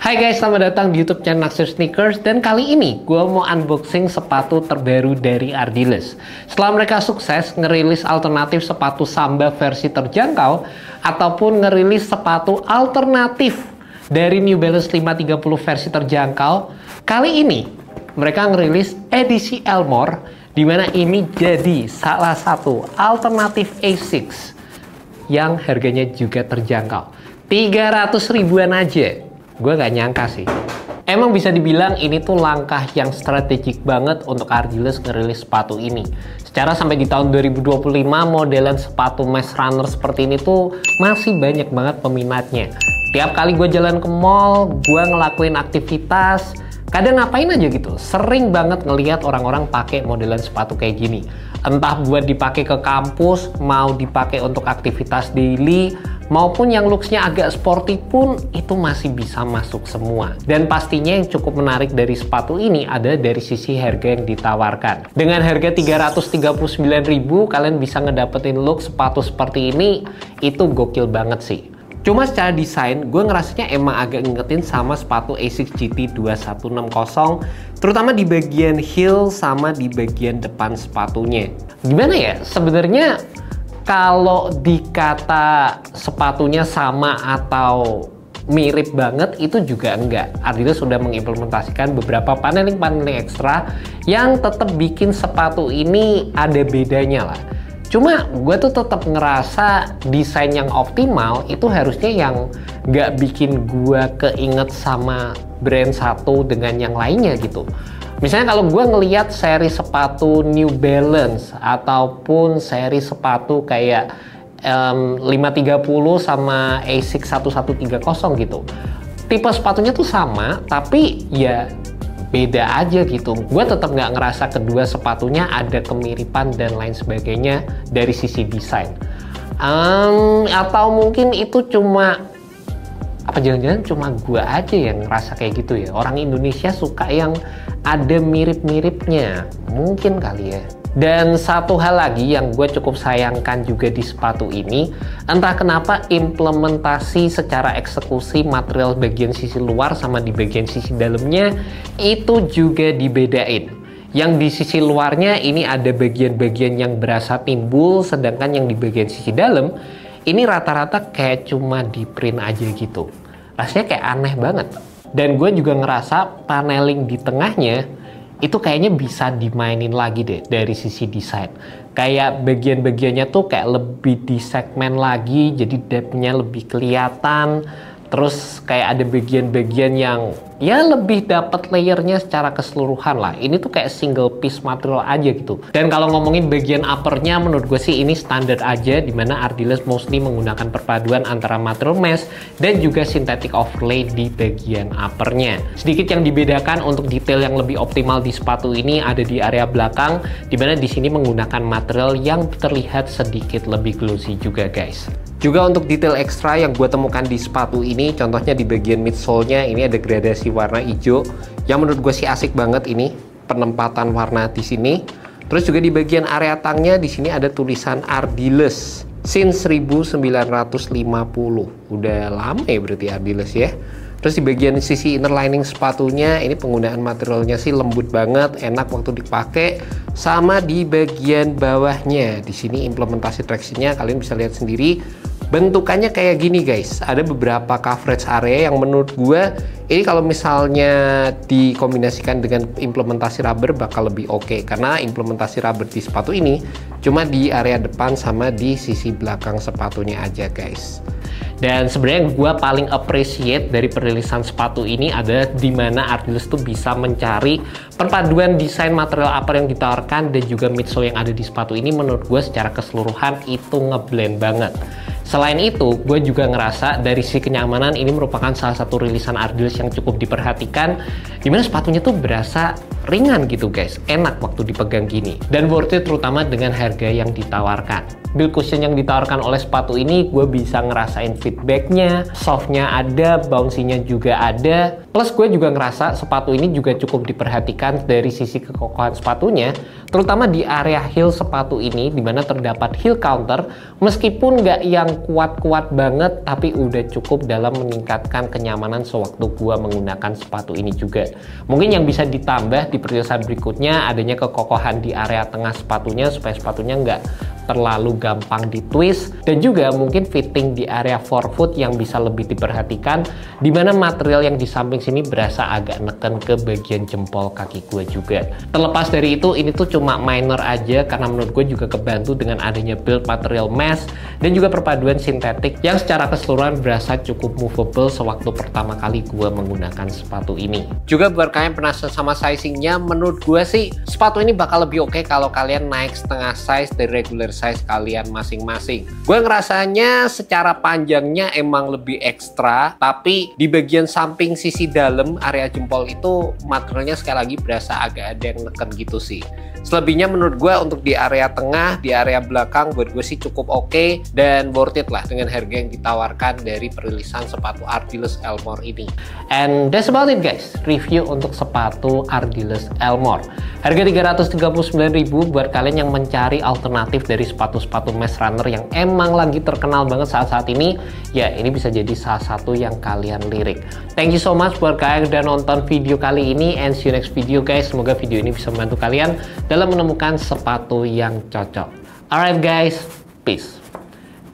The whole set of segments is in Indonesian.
Hai guys, selamat datang di YouTube channel Naksir Sneakers. Dan kali ini gue mau unboxing sepatu terbaru dari Ardiles. Setelah mereka sukses ngerilis alternatif sepatu Samba versi terjangkau ataupun ngerilis sepatu alternatif dari New Balance 530 versi terjangkau, kali ini mereka ngerilis edisi Elmore, dimana ini jadi salah satu alternatif Asics yang harganya juga terjangkau. 300 ribuan aja. Gue gak nyangka sih. Emang bisa dibilang ini tuh langkah yang strategik banget untuk Ardiles ngerilis sepatu ini. Secara sampai di tahun 2025 modelan sepatu mass runner seperti ini tuh masih banyak banget peminatnya. Tiap kali gue jalan ke mall, gue ngelakuin aktivitas, kadang ngapain aja gitu. Sering banget ngelihat orang-orang pakai modelan sepatu kayak gini. Entah buat dipakai ke kampus, mau dipakai untuk aktivitas daily, maupun yang looksnya agak sporty pun itu masih bisa masuk semua. Dan pastinya yang cukup menarik dari sepatu ini ada dari sisi harga yang ditawarkan. Dengan harga 339.000 kalian bisa ngedapetin look sepatu seperti ini, itu gokil banget sih. Cuma secara desain, gue ngerasanya emang agak ngingetin sama sepatu Asics GT 2160, terutama di bagian heel sama di bagian depan sepatunya. Gimana ya? Sebenarnya kalau dikata sepatunya sama atau mirip banget, itu juga enggak. Ardiles sudah mengimplementasikan beberapa paneling-paneling ekstra yang tetap bikin sepatu ini ada bedanya lah. Cuma gue tuh tetap ngerasa desain yang optimal itu harusnya yang nggak bikin gue keinget sama brand satu dengan yang lainnya gitu. Misalnya kalau gue ngelihat seri sepatu New Balance ataupun seri sepatu kayak 530 sama Asics 1130 gitu. Tipe sepatunya tuh sama, tapi ya beda aja gitu. Gue tetap nggak ngerasa kedua sepatunya ada kemiripan dan lain sebagainya dari sisi desain. Atau mungkin itu cuma apa, jangan-jangan cuma gue aja yang ngerasa kayak gitu ya. Orang Indonesia suka yang ada mirip-miripnya, mungkin kali ya. Dan satu hal lagi yang gue cukup sayangkan juga di sepatu ini, entah kenapa implementasi secara eksekusi material bagian sisi luar sama di bagian sisi dalamnya itu juga dibedain. Yang di sisi luarnya ini ada bagian-bagian yang berasa timbul, sedangkan yang di bagian sisi dalam ini rata-rata kayak cuma di print aja gitu. Rasanya kayak aneh banget. Dan gue juga ngerasa paneling di tengahnya itu kayaknya bisa dimainin lagi deh dari sisi desain. Kayak bagian-bagiannya tuh kayak lebih di segmen lagi, jadi depth-nya lebih kelihatan. Terus kayak ada bagian-bagian yang ya lebih dapat layernya secara keseluruhan lah. Ini tuh kayak single piece material aja gitu. Dan kalau ngomongin bagian uppernya, menurut gue sih ini standar aja, dimana Ardiles mostly menggunakan perpaduan antara material mesh dan juga synthetic overlay di bagian uppernya. Sedikit yang dibedakan untuk detail yang lebih optimal di sepatu ini ada di area belakang, dimana di sini menggunakan material yang terlihat sedikit lebih glossy juga guys. Juga untuk detail ekstra yang gue temukan di sepatu ini, contohnya di bagian midsole-nya ini ada gradasi warna hijau yang menurut gue sih asik banget ini penempatan warna di sini. Terus juga di bagian area tangnya di sini ada tulisan Ardiles since 1950. Udah lama ya berarti Ardiles ya. Terus di bagian sisi inner lining sepatunya ini penggunaan materialnya sih lembut banget, enak waktu dipakai. Sama di bagian bawahnya, di sini implementasi traction-nya kalian bisa lihat sendiri. Bentukannya kayak gini guys, ada beberapa coverage area yang menurut gue ini kalau misalnya dikombinasikan dengan implementasi rubber bakal lebih oke, karena implementasi rubber di sepatu ini cuma di area depan sama di sisi belakang sepatunya aja guys. Dan sebenarnya gue paling appreciate dari perilisan sepatu ini ada dimana Ardiles tuh bisa mencari perpaduan desain material upper yang ditawarkan dan juga midsole yang ada di sepatu ini, menurut gue secara keseluruhan itu ngeblend banget. Selain itu, gue juga ngerasa dari sisi kenyamanan ini merupakan salah satu rilisan Ardiles yang cukup diperhatikan, dimana sepatunya tuh berasa ringan gitu guys, enak waktu dipegang gini, dan worth it terutama dengan harga yang ditawarkan. build cushion yang ditawarkan oleh sepatu ini, gue bisa ngerasain feedbacknya, softnya ada, bouncy-nya juga ada. Plus gue juga ngerasa sepatu ini juga cukup diperhatikan dari sisi kekokohan sepatunya, terutama di area heel sepatu ini, dimana terdapat heel counter, meskipun nggak yang kuat-kuat banget, tapi udah cukup dalam meningkatkan kenyamanan sewaktu gue menggunakan sepatu ini juga. Mungkin yang bisa ditambah di perilisan berikutnya adanya kekokohan di area tengah sepatunya supaya sepatunya nggak terlalu gampang ditwist, dan juga mungkin fitting di area forefoot yang bisa lebih diperhatikan, dimana material yang di samping sini berasa agak neken ke bagian jempol kaki gue juga. Terlepas dari itu, ini tuh cuma minor aja karena menurut gue juga kebantu dengan adanya build material mesh dan juga perpaduan sintetik yang secara keseluruhan berasa cukup movable sewaktu pertama kali gue menggunakan sepatu ini. Juga buat kalian penasaran sama sizingnya, menurut gue sih sepatu ini bakal lebih oke kalau kalian naik setengah size dari regular size kalian masing-masing. Gue ngerasanya secara panjangnya emang lebih ekstra, tapi di bagian samping sisi dalam area jempol itu materialnya sekali lagi berasa agak ada yang neken gitu sih. Selebihnya menurut gue untuk di area tengah, di area belakang buat gue sih cukup oke dan worth it lah dengan harga yang ditawarkan dari perilisan sepatu Ardiles Elmore ini. And that's about it guys, review untuk sepatu Ardiles Elmore. Harga 339.000 buat kalian yang mencari alternatif dari sepatu-sepatu mesh runner yang emang lagi terkenal banget saat-saat ini, ya ini bisa jadi salah satu yang kalian lirik. Thank you so much buat kalian yang udah nonton video kali ini, and see you next video guys. Semoga video ini bisa membantu kalian dalam menemukan sepatu yang cocok. Alright guys, peace.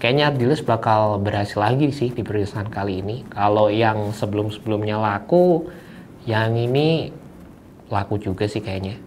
Kayaknya Ardiles bakal berhasil lagi sih di perilisan kali ini. Kalau yang sebelum-sebelumnya laku, yang ini laku juga sih kayaknya.